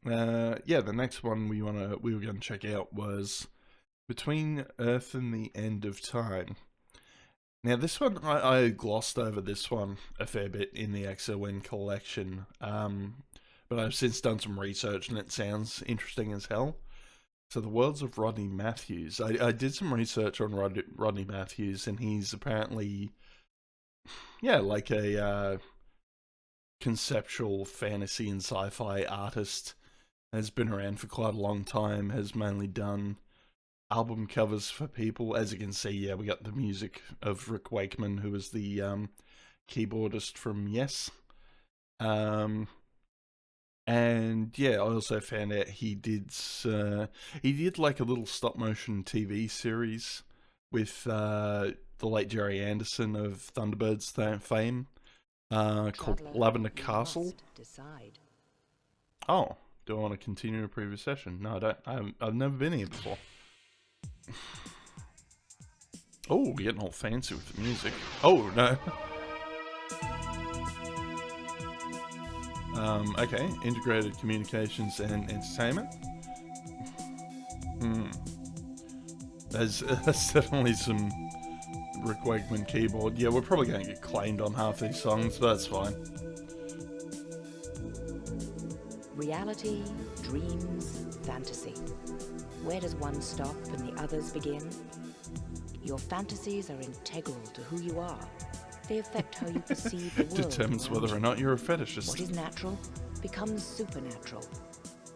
Yeah, the next one we were gonna check out was Between Earth and the End of Time. Now, this one, I glossed over this one a fair bit in the XON collection, but I've since done some research and it sounds interesting as hell. So, the worlds of Rodney Matthews. I did some research on Rodney Matthews, and he's apparently, yeah, like a conceptual fantasy and sci fi artist. Has been around for quite a long time, has mainly done album covers for people. As you can see, yeah, we got the music of Rick Wakeman, who was the keyboardist from Yes. Um, and yeah, I also found out he did like a little stop motion TV series with the late Jerry Anderson of Thunderbirds fame, called Traveler, Lavender you Castle. must decide. Oh, do I want to continue a previous session? No, I don't. I've never been here before. Oh, we're getting all fancy with the music. Oh, no. Okay. Integrated communications and entertainment. Hmm. There's definitely some Rick Wakeman keyboard. Yeah, we're probably going to get claimed on half these songs, but that's fine. Reality, dreams, fantasy. Where does one stop and the others begin? Your fantasies are integral to who you are. They affect how you perceive the world. Determines around whether or you. not you're a fetishist. What is natural becomes supernatural.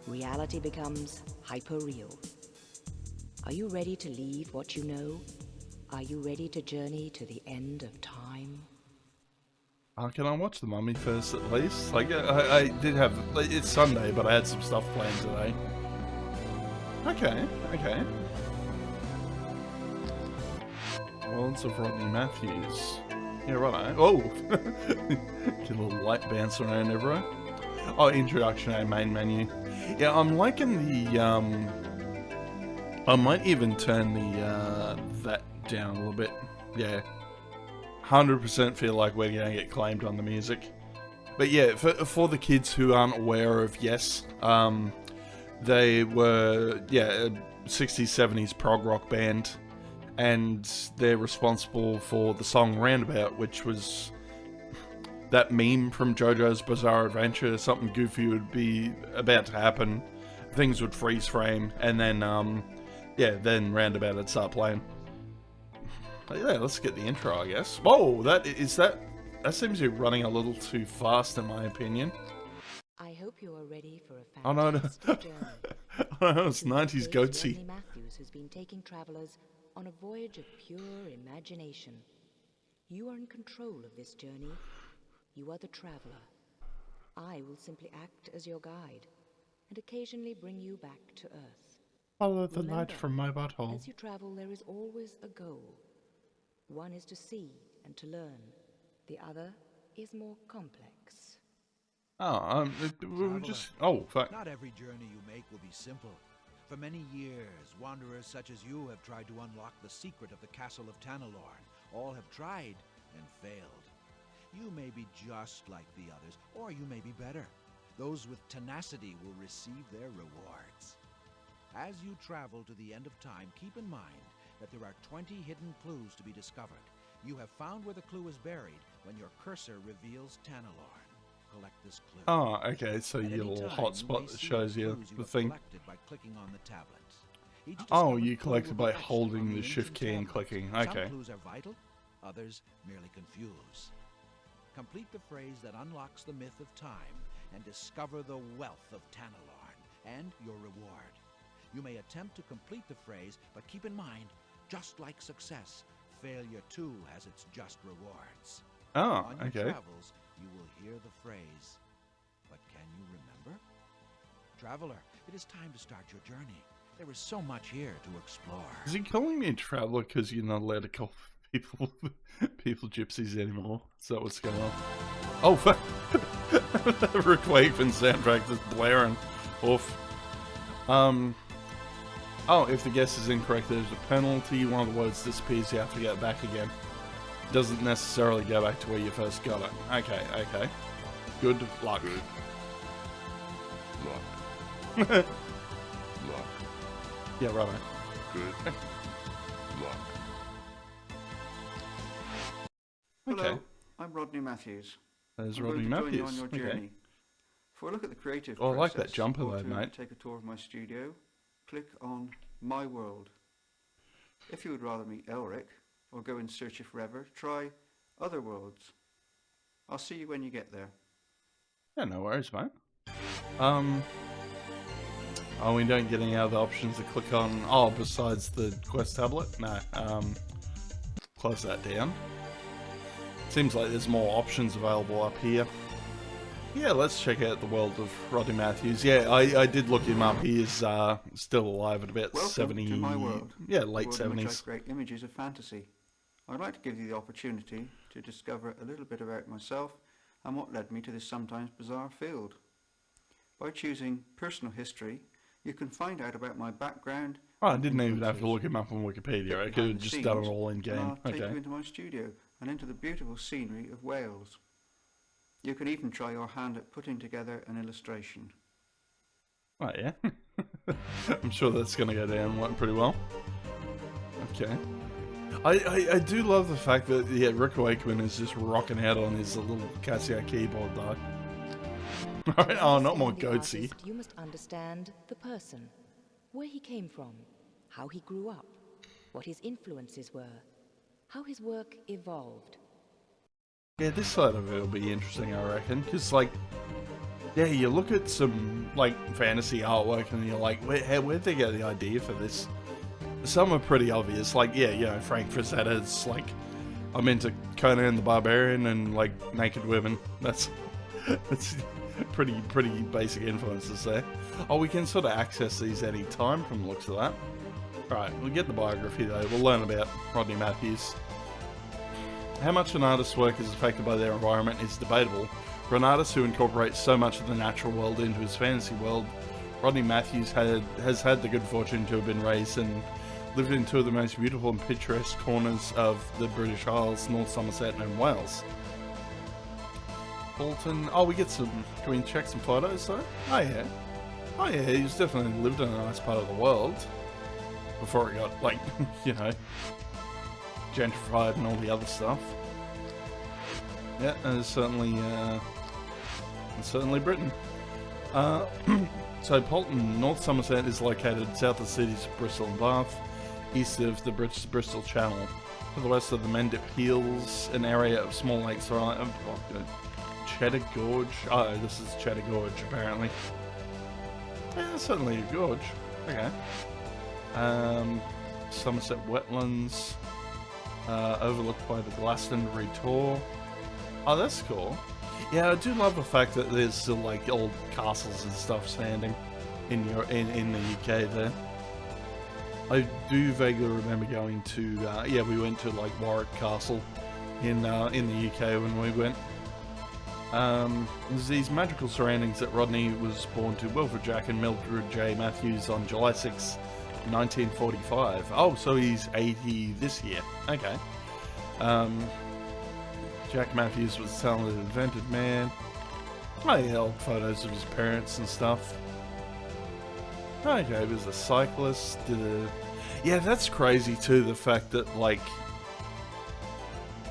Reality becomes hyper-real. Are you ready to leave what you know? Are you ready to journey to the end of time? Can I watch The Mummy first at least? Like, I did have... It's Sunday, but I had some stuff planned today. Okay, okay. Worlds of Rodney Matthews. Yeah, right. Oh! Get a little light bounce around everywhere. Oh, introduction and main menu. Yeah, I'm liking the, I might even turn the, that down a little bit. Yeah. 100% feel like we're gonna get claimed on the music. But yeah, for the kids who aren't aware of Yes, they were, yeah, a 60s, 70s prog rock band, and they're responsible for the song Roundabout, which was that meme from JoJo's Bizarre Adventure. Something goofy would be about to happen, things would freeze frame, and then, yeah, then Roundabout would start playing. Yeah, let's get the intro, I guess. Whoa, that seems to be running a little too fast, in my opinion. I hope you are ready for a Oh no, no. fantastic journey. Oh no, it's To 90s this date, goatsy. Rodney Matthews has been taking travelers on a voyage of pure imagination. You are in control of this journey. You are the traveler. I will simply act as your guide and occasionally bring you back to Earth. Follow the Remember, light from my butthole. as you travel, there is always a goal. One is to see and to learn. The other is more complex. Oh, we were just... Oh, fuck. Not every journey you make will be simple. For many years, wanderers such as you have tried to unlock the secret of the castle of Tanalorn. All have tried and failed. You may be just like the others, or you may be better. Those with tenacity will receive their rewards. As you travel to the end of time, keep in mind that there are 20 hidden clues to be discovered. You have found where the clue is buried when your cursor reveals Tanalorn. Collect this clue. Oh, okay, so At your any little time, you may hotspot that see shows the you clues the have thing. collected by clicking on the tablets. Each Oh, discovered you clue collect it will by be etched holding on the the shift ancient key and tablets. clicking. Some Okay. clues are vital, others merely confuse. Complete the phrase that unlocks the myth of time and discover the wealth of Tanalorn and your reward. You may attempt to complete the phrase, but keep in mind, just like success, failure too has its just rewards. Oh, On your okay. travels, you will hear the phrase, but can you remember? Traveler, it is time to start your journey. There is so much here to explore. Is he calling me a traveler because you're not allowed to call people people gypsies anymore? Is that what's going on? Oh, fuck. Rick Wakeman soundtrack just blaring off. Oh, if the guess is incorrect, there's a penalty. One of the words disappears, you have to get it back again. Doesn't necessarily go back to where you first got it. Okay, okay. Good luck. Good luck. Luck. Yeah, right. Good luck. Okay. Hello, I'm Rodney Matthews. There's I'm Rodney going to join you Matthews. on your Okay. journey. For a look at the creative Oh, I like process, that jumper or though, to mate. take a tour of my studio, click on My World. If you would rather meet Elric, or go in search of forever, try Other Worlds. I'll see you when you get there. Yeah, no worries, mate. Oh, we don't get any other options to click on. Oh, besides the quest tablet? No. Close that down. Seems like there's more options available up here. Yeah, let's check out the world of Rodney Matthews. Yeah, I did look him up. He is still alive at about Welcome 70. to my world. Yeah, The late world in which I 70s. create images of fantasy. I'd like to give you the opportunity to discover a little bit about myself and what led me to this sometimes bizarre field. By choosing personal history, you can find out about my background. Oh, I and didn't even have to influences. look him up on Wikipedia. I Get could have behind the just done it scenes, all in and game. I'll take Okay. you into my studio and into the beautiful scenery of Wales. You can even try your hand at putting together an illustration. Oh, yeah. I'm sure that's going to go down pretty well. Okay. I do love the fact that, yeah, Rick Wakeman is just rocking out on his little Casio keyboard, though. Alright, oh, not more Understand the goatsy. artist, you must understand the person, where he came from, how he grew up, what his influences were, how his work evolved. Yeah, this side of it will be interesting, I reckon, because, like, yeah, you look at some, like, fantasy artwork and you're like, where'd they get the idea for this? Some are pretty obvious, like, yeah, you know, Frank Frazetta's, like, I'm into Conan the Barbarian and, like, naked women. That's pretty basic influences there. Oh, we can sort of access these any time from the looks of that. Alright, we'll get the biography though. We'll learn about Rodney Matthews. How much an artist's work is affected by their environment is debatable. For an artist who incorporates so much of the natural world into his fantasy world, Rodney Matthews has had the good fortune to have been raised and lived in two of the most beautiful and picturesque corners of the British Isles, North Somerset and Wales. Bolton. Oh, we get some. Can we check some photos though? Oh yeah. Oh yeah, he's definitely lived in a nice part of the world before it got, like, you know, gentrified and all the other stuff. Yeah, and it's certainly Britain. So Bolton, North Somerset, is located south of the cities of Bristol and Bath, east of the Bristol Channel. To the west of the Mendip Hills, an area of small lakes around Cheddar Gorge. Oh, this is Cheddar Gorge, apparently. Yeah, certainly a gorge. Okay. Somerset wetlands, overlooked by the Glastonbury Tor. Oh, that's cool. Yeah, I do love the fact that there's still, like, old castles and stuff standing in the UK there. I do vaguely remember going to, yeah, we went to, like, Warwick Castle in the UK when we went. There's these magical surroundings that Rodney was born to Wilfred Jack and Mildred J. Matthews on July 6, 1945. Oh, so he's 80 this year. Okay. Jack Matthews was a talented, inventive man. Oh, yeah, old photos of his parents and stuff. Okay, he was a cyclist, Yeah, that's crazy too, the fact that, like,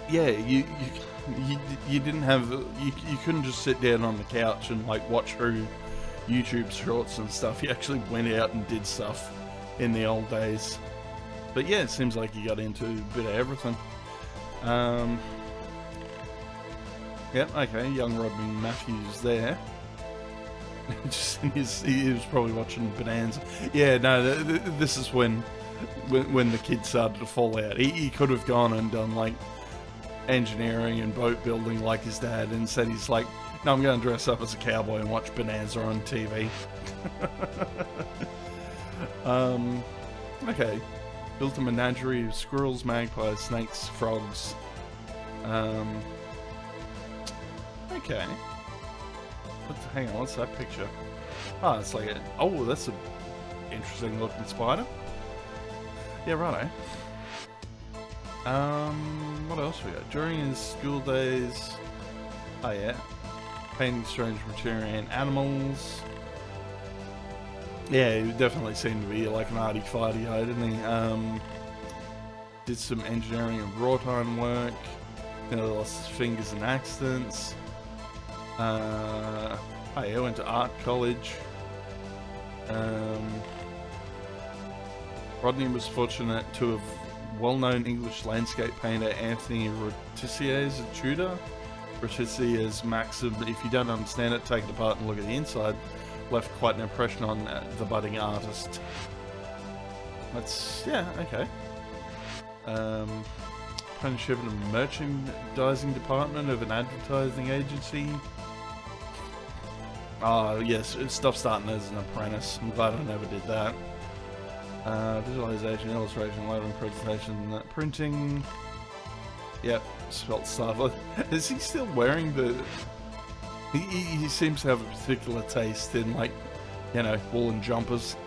yeah, you didn't have, you couldn't just sit down on the couch and, like, watch through YouTube shorts and stuff. You actually went out and did stuff in the old days. But yeah, it seems like you got into a bit of everything. Yep, okay, young Rodney Matthews there. Just he was probably watching Bonanza. Yeah, no, this is when the kids started to fall out. He could have gone and done, like, engineering and boat building like his dad, and said he's like, no, I'm going to dress up as a cowboy and watch Bonanza on TV. Okay. Built a menagerie of squirrels, magpies, snakes, frogs. Okay. Hang on, what's that picture? Oh, it's like oh, that's a interesting looking spider. Yeah, righto. What else we got? During his school days, oh yeah, painting strange material and animals. Yeah, he definitely seemed to be like an arty farty guy, didn't he? Did some engineering and raw time work. You know, lost his fingers in accidents. He went to art college. Rodney was fortunate to have well-known English landscape painter Anthony Rotissier as a tutor. Rotissier's maxim, if you don't understand it, take it apart and look at the inside, left quite an impression on the budding artist. That's, yeah, okay. Apprenticeship in the merchandising department of an advertising agency. Oh, yes, stuff starting as an apprentice. I'm glad I never did that. Visualization, illustration, lettering, presentation, printing. Yep, spelt stuff. Is he still wearing the... He seems to have a particular taste in, like, you know, woolen jumpers.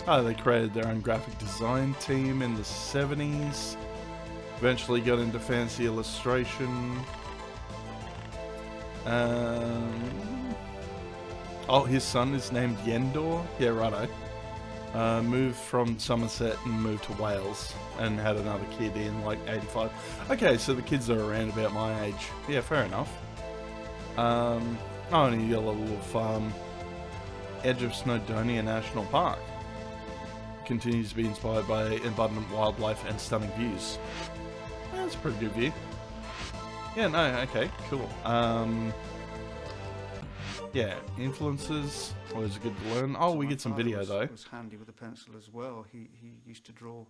They created their own graphic design team in the 70s. Eventually got into fancy illustration. Oh, his son is named Yendor. Yeah, righto. Moved from Somerset and moved to Wales and had another kid in like 85. Okay, so the kids are around about my age. Yeah, fair enough. And you got a little farm. Edge of Snowdonia National Park. Continues to be inspired by abundant wildlife and stunning views. That's a pretty good view. Yeah, no, okay, cool. Yeah, influences, always good to learn. Oh, we get some video though. Was handy with a pencil as well. He used to draw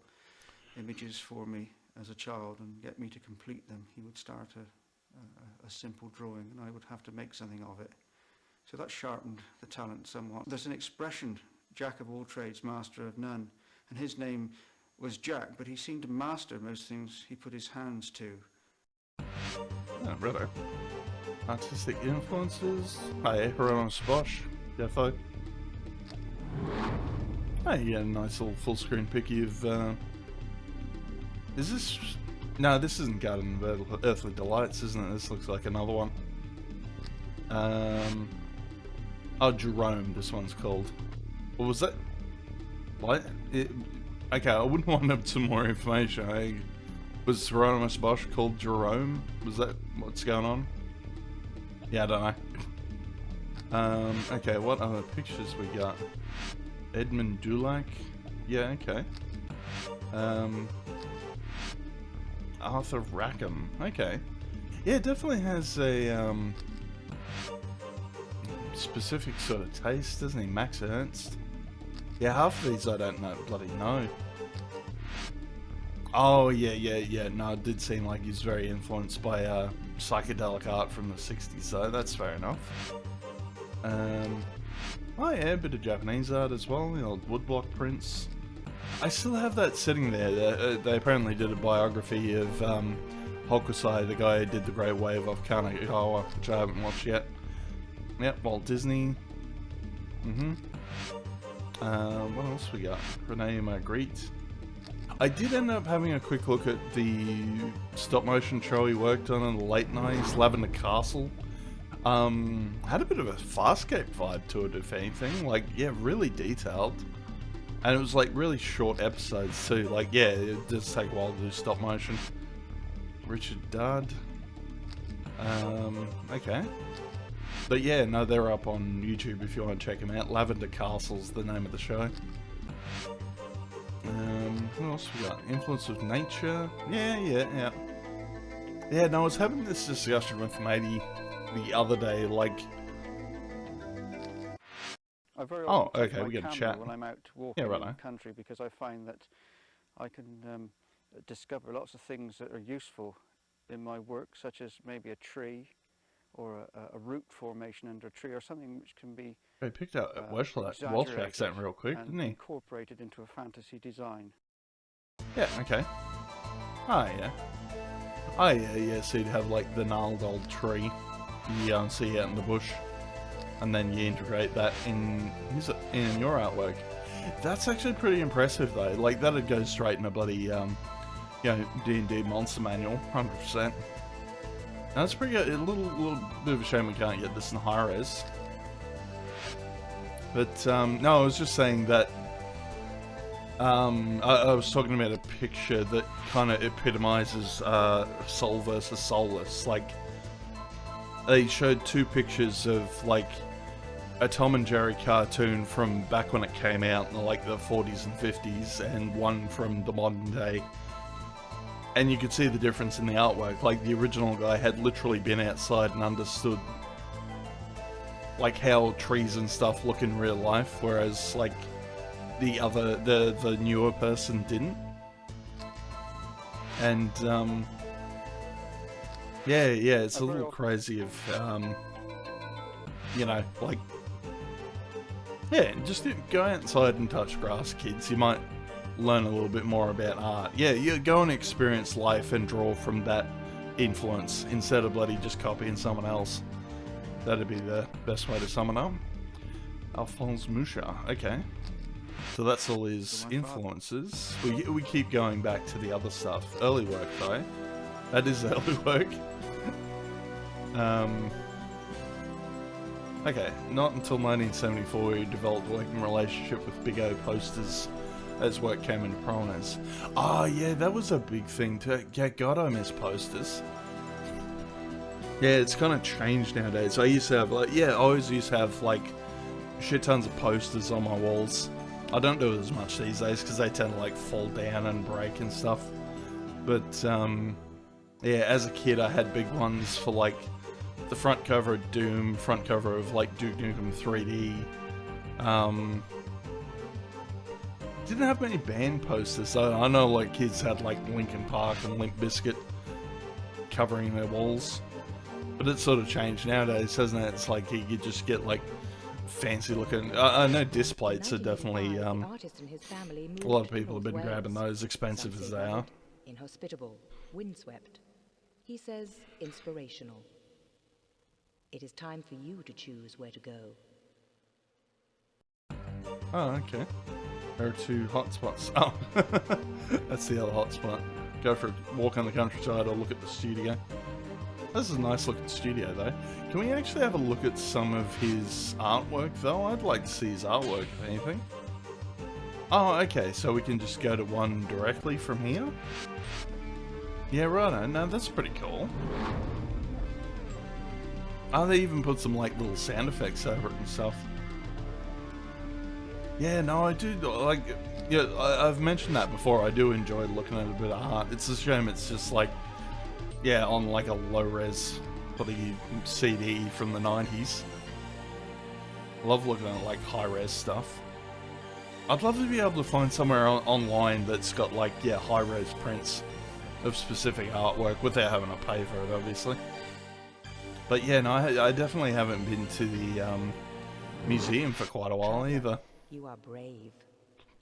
images for me as a child and get me to complete them. He would start a simple drawing and I would have to make something of it. So that sharpened the talent somewhat. There's an expression, Jack of all trades, master of none, and his name was Jack, but he seemed to master most things he put his hands to. Oh, brother. Artistic influences. Hey, Hieronymus Bosch. Defo. Hey, you got a nice little full screen picky of. Is this? No, this isn't Garden of Earthly Delights, isn't it? This looks like another one. Oh, Jerome. This one's called. What was that? What? Okay, I wouldn't want some more information. Was Hieronymus Bosch called Jerome? Was that what's going on? Yeah, I don't know. Okay, what other pictures we got? Edmund Dulac. Yeah, okay. Arthur Rackham. Okay. Yeah, it definitely has a specific sort of taste, doesn't he? Max Ernst. Yeah, half of these I don't bloody know. Oh, yeah. No, it did seem like he's very influenced by psychedelic art from the 60s, so that's fair enough. Oh yeah, a bit of Japanese art as well, the old woodblock prints. I still have that sitting there. They apparently did a biography of Hokusai, the guy who did The Great Wave of Kanagawa, which I haven't watched yet. Yep, Walt Disney. What else we got? Rene Magritte. I did end up having a quick look at the stop-motion show he worked on in the late 90s, Lavender Castle. Had a bit of a Farscape vibe to it, if anything. Like, yeah, really detailed. And it was, like, really short episodes, too. Like, yeah, it does take a while to do stop-motion. Richard Dudd. Okay. But, yeah, no, they're up on YouTube if you want to check them out. Lavender Castle's the name of the show. What else we got? Influence of nature. Yeah. Yeah, no, I was having this discussion with Matey the other day, like... Oh, okay, we get a chat. When I'm out walking in the country, because I find that I can discover lots of things that are useful in my work, such as maybe a tree, or a root formation under a tree, or something which can be... He picked out a Welsh accent real quick, didn't he? Incorporated into a fantasy design. Yeah, okay. Oh, yeah, so you'd have, like, the gnarled old tree you go and see out in the bush, and then you integrate that in your artwork. That's actually pretty impressive, though. Like, that'd go straight in a bloody, D&D monster manual, 100%. Now, it's pretty good. A little bit of a shame we can't get this in high res. But, no, I was just saying that, I was talking about a picture that kind of epitomizes, soul versus soulless. Like, they showed two pictures of, like, a Tom and Jerry cartoon from back when it came out in, like, the 40s and 50s, and one from the modern day. And you could see the difference in the artwork. Like, the original guy had literally been outside and understood, like, how trees and stuff look in real life, whereas, like, the newer person didn't. And, yeah, it's a little crazy of, you know, like, yeah, just go outside and touch grass, kids. You might learn a little bit more about art. Yeah, you go and experience life and draw from that influence instead of bloody just copying someone else. That'd be the best way to sum it up. Alphonse Mouchard, okay. So that's all his influences. We keep going back to the other stuff. Early work, though. That is early work. Okay, not until 1974 he developed a working relationship with Big O posters as work came into prominence. Oh yeah, that was a big thing too. Yeah, God, I miss posters. Yeah, it's kind of changed nowadays. I used to have, like, I always used to have, like, shit tons of posters on my walls. I don't do it as much these days because they tend to, like, fall down and break and stuff. But, yeah, as a kid I had big ones for, like, the front cover of Doom, front cover of, like, Duke Nukem 3D. Didn't have many band posters. I know, like, kids had, like, Linkin Park and Limp Bizkit covering their walls. But it's sort of changed nowadays, hasn't it? It's like you just get, like, fancy looking. I know disc plates are definitely, a lot of people have been grabbing those, expensive as they are. Inhospitable, windswept. He says inspirational. It is time for you to choose where to go. Oh, okay. There are two hotspots. Oh, that's the other hotspot. Go for a walk on the countryside or look at the studio. This is a nice looking studio though. Can we actually have a look at some of his artwork though? I'd like to see his artwork if anything. Oh, okay, so we can just go to one directly from here? Yeah, right. No, that's pretty cool. Oh, they even put some, like, little sound effects over it and stuff. Yeah, no, I do, like, yeah, I've mentioned that before. I do enjoy looking at a bit of art. It's a shame it's just, like, yeah, on, like, a low-res bloody CD from the 90s. I love looking at, like, high-res stuff. I'd love to be able to find somewhere online that's got, like, yeah, high-res prints of specific artwork without having to pay for it, obviously. But yeah, no, I definitely haven't been to the museum for quite a while either. You are brave.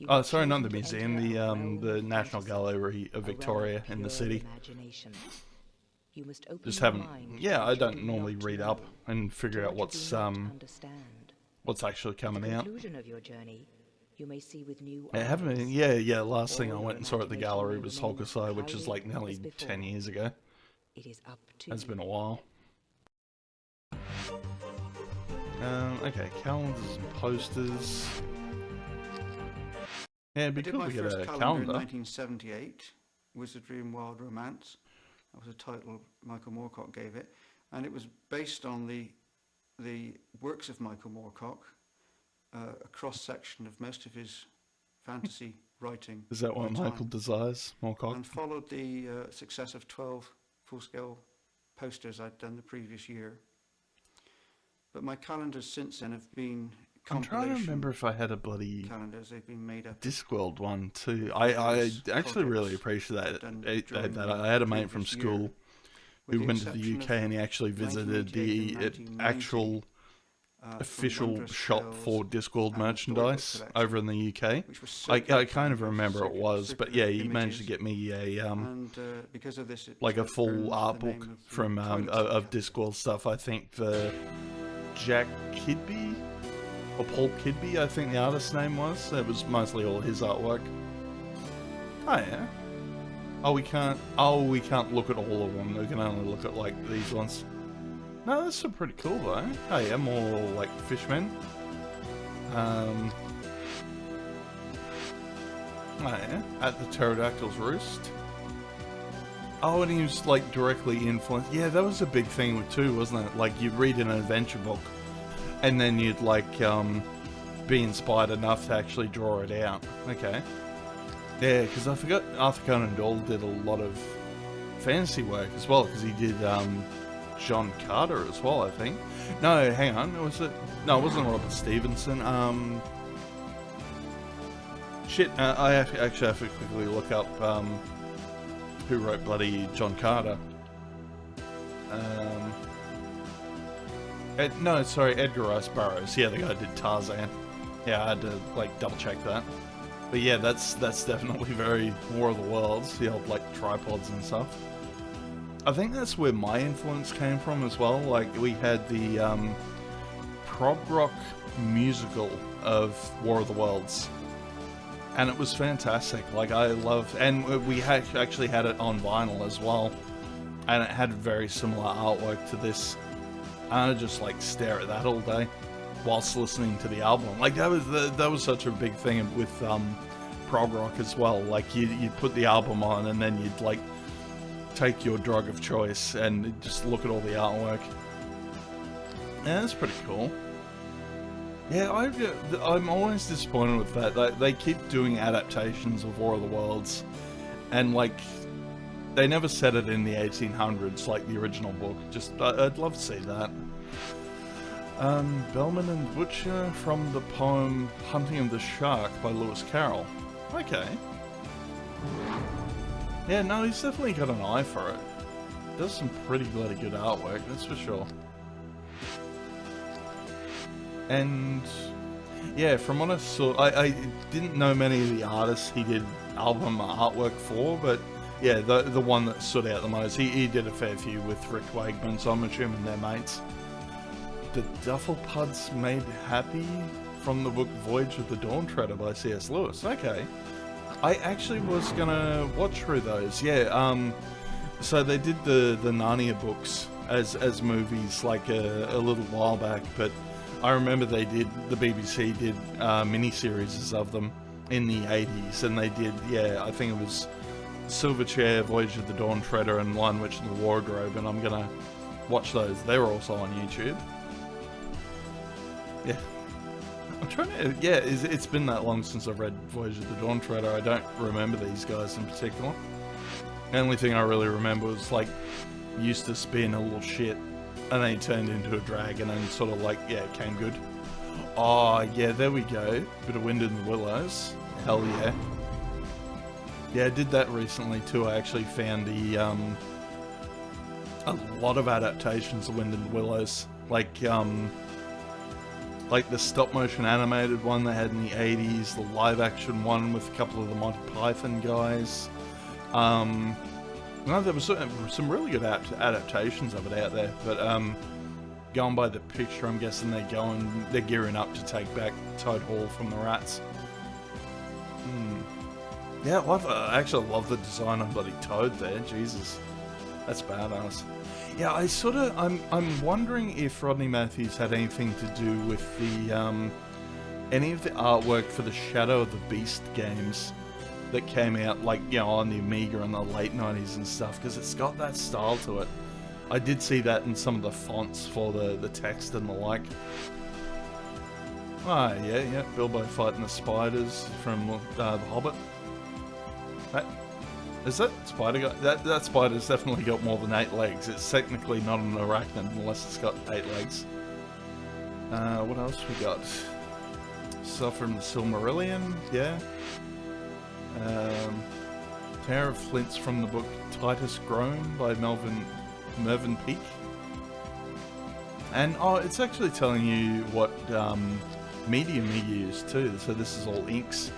Oh, sorry, not the museum, the National Gallery of Victoria in the city. Just haven't. Yeah, I don't normally read up and figure out what's actually coming out. You may see with new I haven't been, yeah, last thing I went and saw at the gallery was Hokusai, which is like nearly 10 years ago. It is up to It's been a while. Okay, calendars and posters. Yeah, it'd be cool to get a calendar. In 1978, Wizardry and Wild Romance. That was a title Michael Moorcock gave it, and it was based on the works of Michael Moorcock, a cross-section of most of his fantasy writing. Is that what Michael desires, Moorcock? And followed the success of 12 full-scale posters I'd done the previous year. But my calendars since then have been I'm trying to remember if I had a bloody calendars. They've been made up. Discworld one too. I actually really appreciate that. I had a mate from school who went to the UK and he actually visited the actual official shop for Discworld merchandise over in the UK. I kind of remember it was, but yeah, he managed to get me a like a full art book from of Discworld stuff. I think the Jack Kidby or Paul Kidby, I think the artist's name was. It was mostly all his artwork. Oh yeah. Oh, we can't look at all of them. We can only look at like these ones. No, that's pretty cool though. Oh yeah, more like fishmen. Oh yeah, at the pterodactyl's roost. Oh, and he was like directly influenced. Yeah, that was a big thing too, wasn't it? Like you'd read an adventure book, and then you'd like be inspired enough to actually draw it out. Okay. Yeah, because I forgot Arthur Conan Doyle did a lot of fantasy work as well, because he did John Carter as well, I think. No, hang on, was it? No, it wasn't Robert Stevenson. Shit, I actually have to quickly look up who wrote bloody John Carter. No, sorry, Edgar Rice Burroughs. Yeah, the guy who did Tarzan. Yeah, I had to like double check that. But yeah, that's definitely very War of the Worlds, the old like tripods and stuff. I think that's where my influence came from as well. Like we had the prog rock musical of War of the Worlds, and it was fantastic. Like I love, and we actually had it on vinyl as well, and it had very similar artwork to this. I just like stare at that all day whilst listening to the album. Like that was such a big thing with prog rock as well. Like you'd put the album on and then you'd like take your drug of choice and just look at all the artwork. Yeah, that's pretty cool. Yeah, I'm always disappointed with that. They keep doing adaptations of War of the Worlds, and like they never said it in the 1800s like the original book. Just I'd love to see that. Bellman and Butcher from the poem Hunting of the Shark by Lewis Carroll. Okay. Yeah, no, he's definitely got an eye for it. Does some pretty bloody good artwork, that's for sure. And yeah, from what I saw, I didn't know many of the artists he did album artwork for, but yeah, the one that stood out the most, he did a fair few with Rick Wakeman, so I'm assuming they're mates. The Duffel Puds Made Happy from the book Voyage of the Dawn Treader by C.S. Lewis. Okay. I actually was gonna watch through those. Yeah, so they did the Narnia books as movies like a little while back, but I remember the BBC did mini-series of them in the 80s, and they did, yeah, I think it was Silverchair, Voyage of the Dawn Treader, and Lion Witch and the Wardrobe, and I'm gonna watch those. They were also on YouTube. Yeah. I'm trying to, yeah, it's been that long since I've read Voyage of the Dawn Treader. I don't remember these guys in particular. The only thing I really remember was, like, Eustace being a little shit, and then he turned into a dragon and sort of, like, yeah, it came good. Oh, yeah, there we go. Bit of Wind in the Willows. Hell yeah. Yeah, I did that recently too. I actually found a lot of adaptations of Wind in the Willows. Like the stop-motion animated one they had in the 80s, the live-action one with a couple of the Monty Python guys. No, there was some really good adaptations of it out there, but going by the picture, I'm guessing they're gearing up to take back Toad Hall from the Rats. Yeah, I actually love the design of bloody Toad there. Jesus, that's badass. Yeah, I'm wondering if Rodney Matthews had anything to do with the any of the artwork for the Shadow of the Beast games that came out, like, you know, on the Amiga in the late 90s and stuff, because it's got that style to it. I did see that in some of the fonts for the text and the like. Ah, yeah, Bilbo fighting the spiders from The Hobbit. Is that spider guy? That spider's definitely got more than 8 legs. It's technically not an arachnid unless it's got 8 legs. What else we got? Stuff from the Silmarillion, yeah. Tower of Flints from the book Titus Grown by Mervyn Peake. And, oh, it's actually telling you what medium he used too, so this is all inks.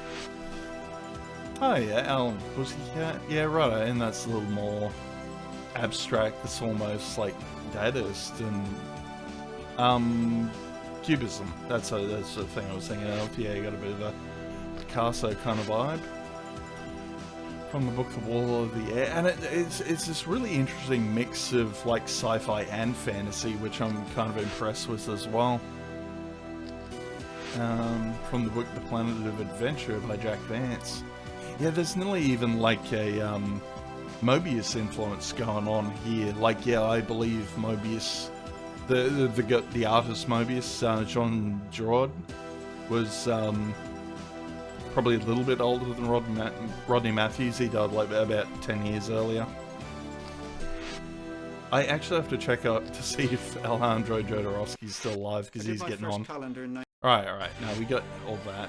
Oh yeah, Alan Pussycat. Yeah, right, and that's a little more abstract. It's almost like Dadaist and Cubism. That's the thing I was thinking of. Yeah, you got a bit of a Picasso kind of vibe from the book The Wall of the Air, and it's this really interesting mix of like sci-fi and fantasy, which I'm kind of impressed with as well. from the book The Planet of Adventure by Jack Vance. Yeah, there's nearly even like a Mobius influence going on here. Like, yeah, I believe Mobius, the artist Mobius, John Gerard, was probably a little bit older than Rodney Matthews. He died like about 10 years earlier. I actually have to check out to see if Alejandro Jodorowsky's still alive, because he's getting on. Alright, now we got all that.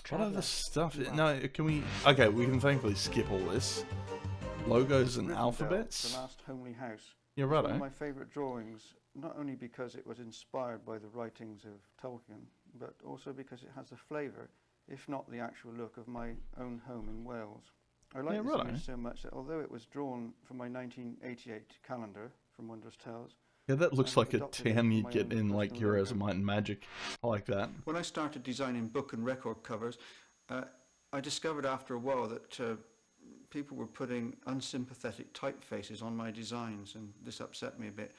What other stuff? No, can we... Okay, we can thankfully skip all this. Logos and alphabets? The Last Homely House. Yeah, It's one right. of my favourite drawings, not only because it was inspired by the writings of Tolkien, but also because it has the flavour, if not the actual look, of my own home in Wales. I like this image so much that although it was drawn from my 1988 calendar from Wondrous Tales... Yeah, that looks like a town you'd get in, like, Heroes of Might and Magic. I like that. When I started designing book and record covers, I discovered after a while that people were putting unsympathetic typefaces on my designs, and this upset me a bit.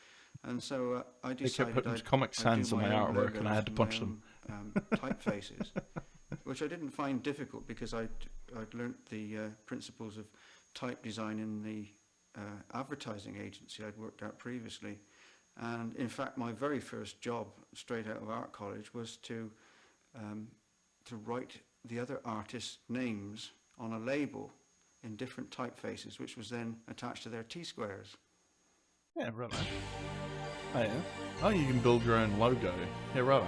And so I decided they kept putting Comic Sans on my artwork, and I had to punch them. Typefaces, which I didn't find difficult because I'd learnt the principles of type design in the advertising agency I'd worked at previously. And in fact, my very first job straight out of art college was to write the other artists' names on a label in different typefaces, which was then attached to their T-squares. Yeah, right. Oh, yeah. Oh, you can build your own logo. Yeah, right.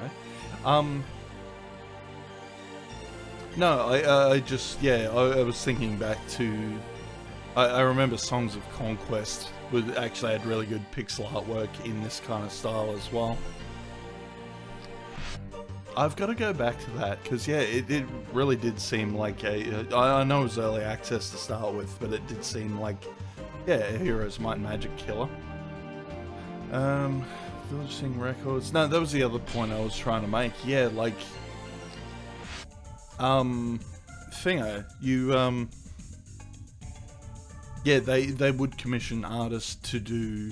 No, I just, yeah, I was thinking back to... I remember Songs of Conquest actually had really good pixel artwork in this kind of style as well. I've got to go back to that, because yeah, it really did seem like I know it was early access to start with, but it did seem like, yeah, a Heroes Might and Magic killer. Village Sing Records. No, that was the other point I was trying to make. Yeah, like, Thingo, you, yeah, they would commission artists to do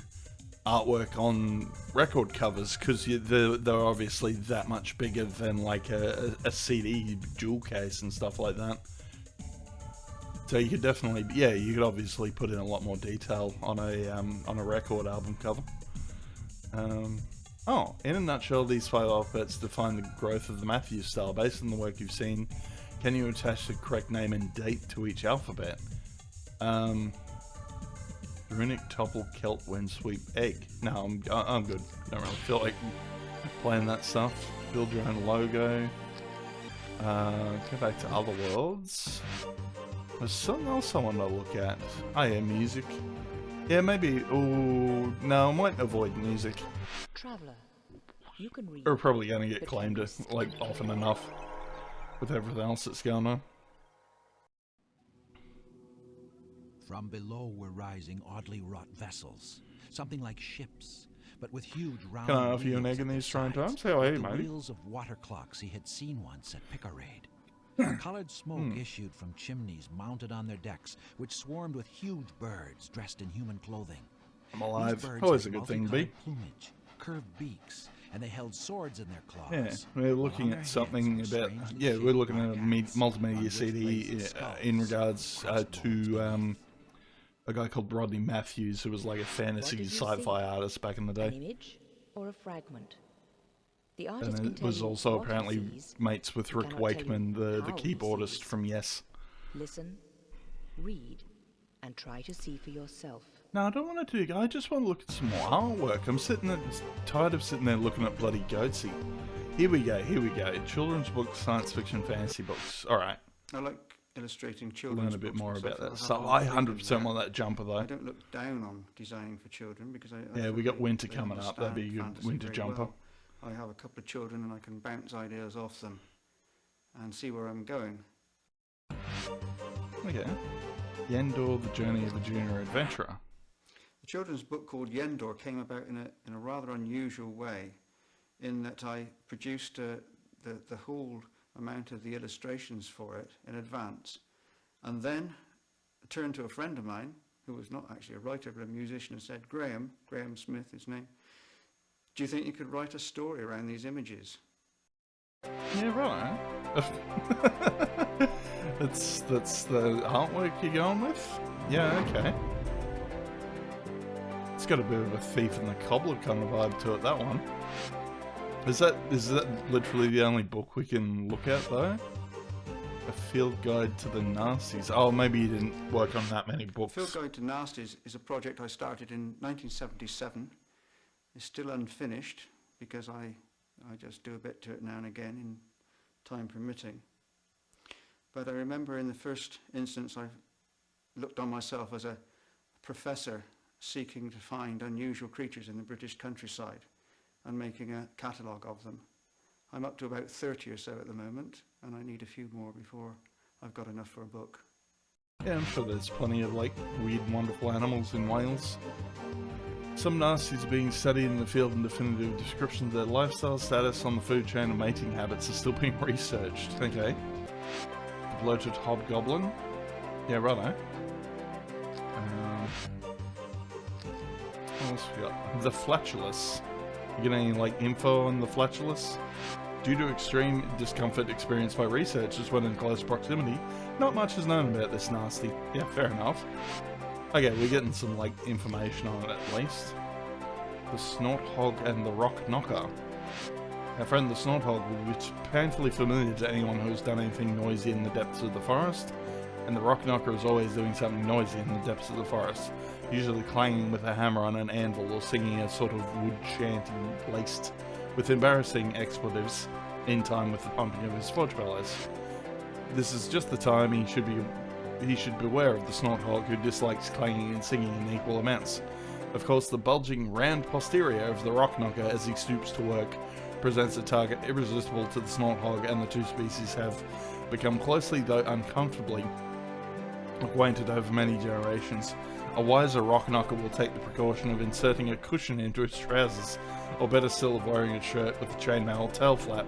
artwork on record covers, because they're obviously that much bigger than like a CD jewel case and stuff like that. So you could definitely, yeah, you could obviously put in a lot more detail on a record album cover. Oh, in a nutshell, these 5 alphabets define the growth of the Matthews style. Based on the work you've seen, can you attach the correct name and date to each alphabet? Runic, Topple, Celt, Windsweep, Egg. No, I'm good. Don't really feel like playing that stuff. Build your own logo. Go back to Other Worlds. There's something else I want to look at. Oh yeah, music. Yeah, maybe. Oh no, I might avoid music. Traveler, you can read. We're probably going to get claimed like often enough with everything else that's going on. From below were rising oddly wrought vessels, something like ships, but with huge round Can I offer you an wheels egg in at these the trying sides, times? Hey, hey, like the matey. wheels of water clocks he had seen once at Picarade. Colored smoke issued from chimneys mounted on their decks, which swarmed with huge birds dressed in human clothing. I'm alive. These birds Always a had good thing to be. multicolored plumage, curved beaks, and they held swords in their claws. Yeah, we're looking at something about, yeah, we're looking at a multimedia CD in regards to a guy called Rodney Matthews, who was like a fantasy sci-fi artist back in the An day. image or a fragment? The artist And can it tell was you also what he apparently sees, mates with but Rick cannot tell you Wakeman, the how he keyboardist sees. from Yes. Listen, read, and try to see for yourself. No, I don't want to do. I just want to look at some more artwork. I'm sitting there, tired of sitting there looking at bloody Goatsy. Here we go. Children's books, science fiction, fantasy books. All right. I like illustrating children's Learn a bit books more myself. about that I'll have stuff. a I look 100% at want that jumper though. I don't look down on designing for children because I Yeah, feel we got they- winter they coming up. That'd be a understand good fantasy winter very jumper. well. I have a couple of children and I can bounce ideas off them and see where I'm going. Okay. Yendor, the Journey of a Junior Adventurer. The children's book called Yendor came about in a rather unusual way, in that I produced the whole amount of the illustrations for it in advance, and then turned to a friend of mine who was not actually a writer but a musician and said, Graham Smith, his name, do you think you could write a story around these images? Yeah, right. That's the artwork you're going with? Yeah, okay. It's got a bit of a thief and the cobbler kind of vibe to it, that one. Is that literally the only book we can look at though? A field guide to the nasties. Oh, maybe you didn't work on that many books. Field Guide to Nasties is a project I started in 1977. It's still unfinished because I just do a bit to it now and again in time permitting. But I remember in the first instance I looked on myself as a professor seeking to find unusual creatures in the British countryside and making a catalogue of them. I'm up to about 30 or so at the moment, and I need a few more before I've got enough for a book. Yeah, I'm sure there's plenty of like weird and wonderful animals in Wales. Some nasties are being studied in the field, and definitive descriptions of their lifestyle status on the food chain and mating habits are still being researched. Okay. The bloated hobgoblin. Yeah, righto. What else we got? The flatulus. You get any like info on the flatulus? Due to extreme discomfort experienced by researchers when in close proximity, not much is known about this nasty. Yeah, fair enough. Okay, we're getting some like information on it at least. The snort hog and the rock knocker. Our friend the snort hog will be painfully familiar to anyone who has done anything noisy in the depths of the forest, and the rock knocker is always doing something noisy in the depths of the forest, usually clanging with a hammer on an anvil or singing a sort of wood chanty laced with embarrassing expletives in time with the pumping of his forge bellows. This is just the time he should beware of the snort hog, who dislikes clanging and singing in equal amounts. Of course, the bulging round posterior of the rock knocker as he stoops to work presents a target irresistible to the snort hog, and the two species have become closely though uncomfortably acquainted over many generations. A wiser rock knocker will take the precaution of inserting a cushion into his trousers, or better still of wearing a shirt with a chainmail tail flap.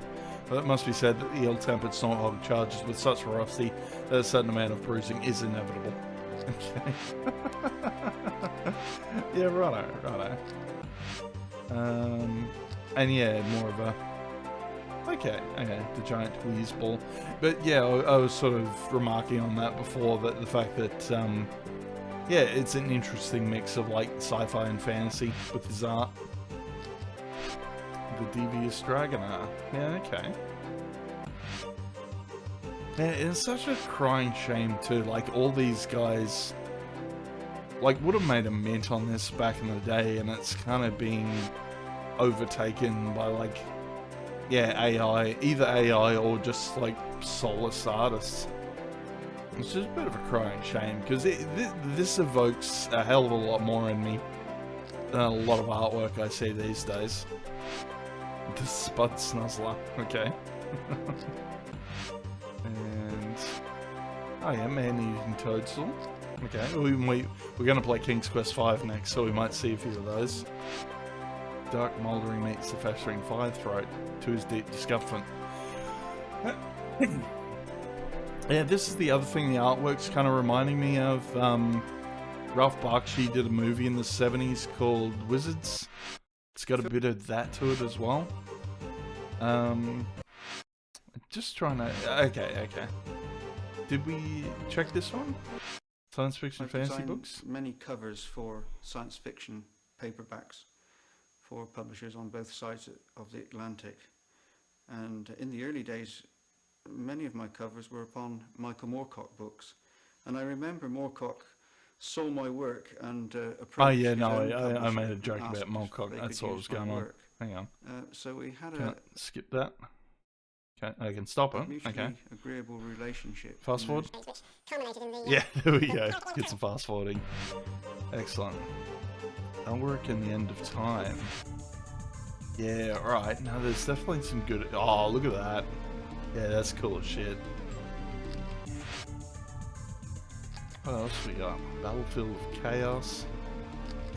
But it must be said that the ill-tempered snort hog charges with such ferocity that a certain amount of bruising is inevitable. Okay. Yeah, righto. And yeah, more of a... Okay, the giant wheeze ball. But yeah, I was sort of remarking on that before, that the fact that, yeah, it's an interesting mix of like sci-fi and fantasy with his art. The Devious Dragonar. Yeah, okay. And it's such a crying shame too, like all these guys like would have made a mint on this back in the day, and it's kind of being overtaken by like, yeah, AI, either AI or just like soulless artists. It's just a bit of a crying shame, because this evokes a hell of a lot more in me than a lot of artwork I see these days. The Spud Snuzzler, okay. And oh yeah, man-eating toadstool. Okay, we're gonna play King's Quest V next, so we might see a few of those. Dark mouldering meets the festering fire throat to his deep discomfort. Yeah, this is the other thing the artwork's kind of reminding me of. Ralph Bakshi did a movie in the 70s called Wizards. It's got a bit of that to it as well. Just trying to... Okay. Did we check this one? Science fiction fantasy books? Many covers for science fiction paperbacks for publishers on both sides of the Atlantic. And in the early days, many of my covers were upon Michael Moorcock books. And I remember Moorcock saw my work and approached... Oh yeah, no, I made a joke about Moorcock. That's what was going on. Hang on. So we had Can I skip that? Okay, I can stop it. Okay. Agreeable relationship. Fast forward. Yeah, there we go. Get some fast forwarding. Excellent. I'll work in the end of time. Yeah, alright. Now there's definitely some good... Oh, look at that. Yeah, that's cool as shit. What else we got? Battlefield of Chaos.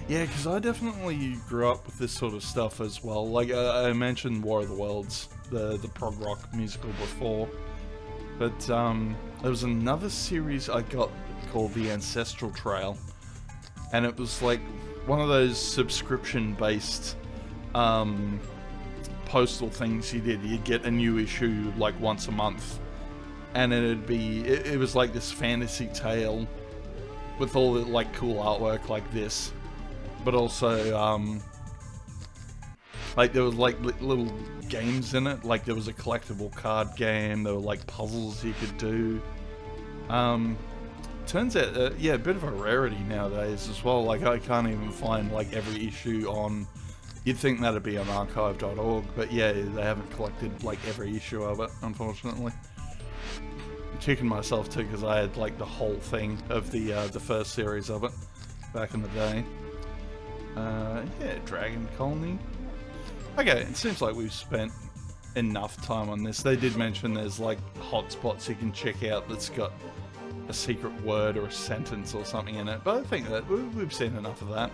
Yeah, because I definitely grew up with this sort of stuff as well. Like, I mentioned War of the Worlds, the prog rock musical before. But, there was another series I got called The Ancestral Trail. And it was like one of those subscription-based, postal things he did. You'd get a new issue like once a month, and it'd be it was like this fantasy tale with all the like cool artwork like this, but also like there was like little games in it. Like there was a collectible card game. There were like puzzles you could do. Turns out, yeah, a bit of a rarity nowadays as well. Like I can't even find like every issue on. You'd think that'd be on archive.org, but yeah, they haven't collected like every issue of it, unfortunately. I'm kicking myself too because I had like the whole thing of the first series of it back in the day. Yeah, Dragon Colony. Okay, it seems like we've spent enough time on this. They did mention there's like hotspots you can check out that's got a secret word or a sentence or something in it, but I think that we've seen enough of that.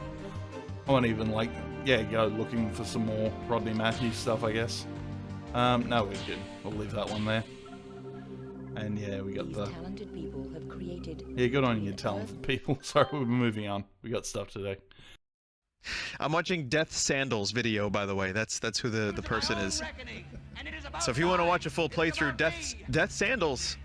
I won't even like, yeah, go looking for some more Rodney Matthews stuff, I guess. No, we're good. We'll leave that one there. And yeah, we got These the... talented people have created... Yeah, good on you, talented people. Sorry, we're moving on. We got stuff today. I'm watching Death Sandals video, by the way. That's who the person is. So if you want to watch a full playthrough, Death Sandals,